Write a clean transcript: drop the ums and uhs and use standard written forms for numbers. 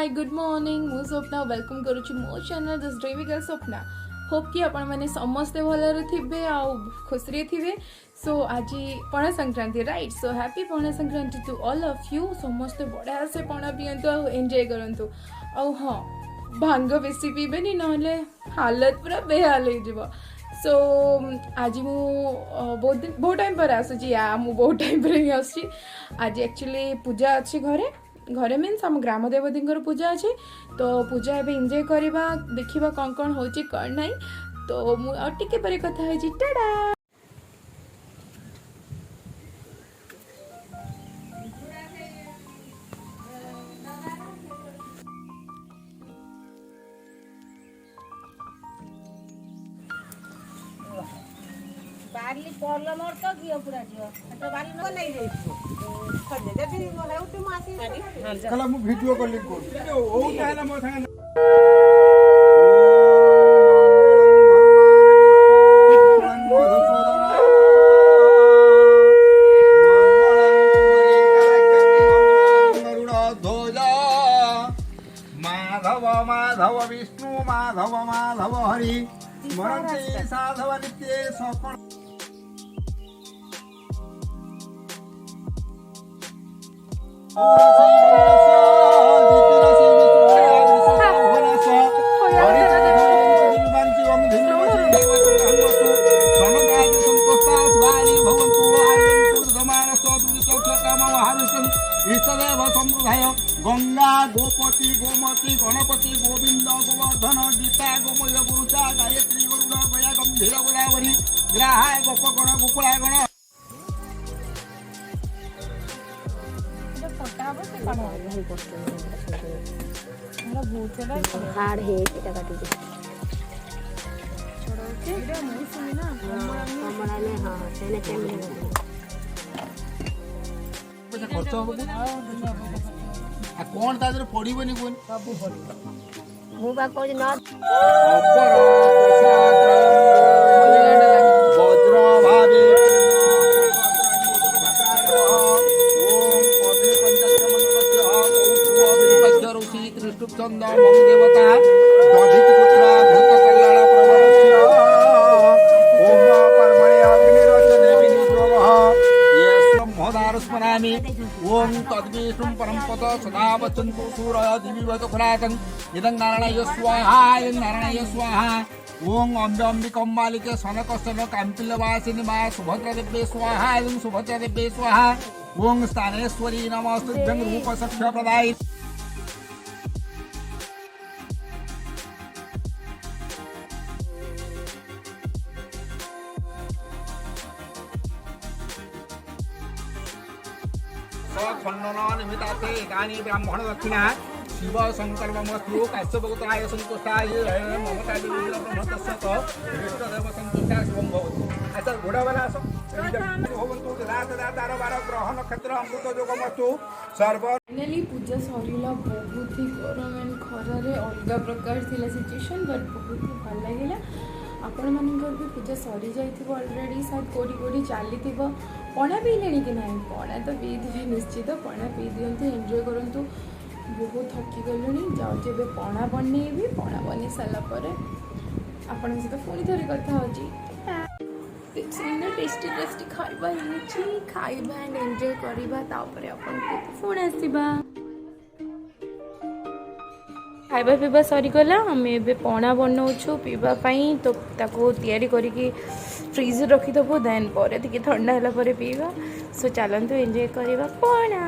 hi good morning मु Swapna welcome करुछु मो channel this dreamy girl Swapna hope कि आपण मैंने समस्ते भलरे थिबे आ खुशी थिबे सो आज पणा Sankranti right so happy Pana Sankranti to all of you समस्ते बढ़िया से पणा पियंतु आ एंजॉय करंतु आ हां भांग बेसी पीबेनी नहले हालत पूरा बेहाल हो जिवो सो आज मु बहुत टाइम पर आसुची मु बहुत टाइम पर ही आसुची आज एक्चुअली पूजा अच्छी घरे घरे मीन्स आम ग्राम देवती पूजा अच्छे तो पूजा एवं एंजॉय करवा देखा कौन कौन हो कौन ना तो मुझे पर कथा है टाटा बारली पड़ल मोर तो घी पूरा जियो तो बारली न नहीं जाइछो खजे जदी मोला उठी मासी कला मु वीडियो कॉलिंग कर ओ ताला मो संग माधव माधव विष्णु माधव माधव हरि स्मरन्ति साधव नित्ये सकल गंगा गोपति गोमती गणपति गोविंद गोवर्धन गीता गोमय गुरुचा गायत्री गरुड़ गया गंभीर गोदावरी ग्राहाय गोपगण गोकुला गण हार्ड है এটা কাটি দে এটা মৌসুমী না हमरा ने हां सेने केमने पैसा खर्च हो आ कोन तादर पड़ीबनी कोन सब पड़ी मु बा कहू न अपर वज्र भावे चंद मम देवता दधित पुत्र भूत कल्याण प्रवरस्य ओम कर्मणे अग्निरचने विनियोगः ये ब्रह्मदार स्मरामि ओम तद्विष्णुं परम पद सदा वचन्तु सूरय दिविवत फलातं इदं नारायणाय स्वाहा इदं नारायणाय स्वाहा ओम अम्बे अम्बिकम्बालिके सनकस्तन काम्पिल्यवासिनी मा सुभद्रा देव्ये स्वाहा इदं सुभद्रा देव्ये स्वाहा ओम स्थानेश्वरी नमस्तुभ्यं रूप सख्य प्रदायि खंडन निमित्ताते एकानि ब्राह्मण दक्षिणा शिव शंकर ममस्तु काश्यपगोत्राय संतुष्टाय ममतादि ब्रह्मतस्सत इष्टदेव संतुष्टा शुभं भवतु अच्छा घोड़ा वाला आसो भवन्तु रात दातार 12 ग्रह नक्षत्र अमृत योगमस्तु सर्व फाइनली पूजा सरीला बहुत ही गरम एंड खरारे अलग प्रकार थिला सिचुएशन बट बहुत ही भल लागिला आपण मानकर भी पूजा सरी जाइथिबो ऑलरेडी शायद कोडी कोडी चली पणा पीले कि ना पणा तो पीदे निश्चित पणा पी दिंतु एंजॉय करंतु बहुत थकी गलुनी जाऊँ पणा बनइबी पणा बन सारापर आपण सहित पुणी थोड़ी कथा होची टेस्टी टेस्टी खाइबा होची खाइबा एंड एंजॉय करबा तापर आपण पुणी आसीबा खाइबा पीवा सरीगला आम ए पणा बनाऊँ पीवाई तो ताको तैयारी करिकी फ्रिज रखीदेबू देन पर ठंडा है पीवा सो चलतु एंजॉय करवा पणा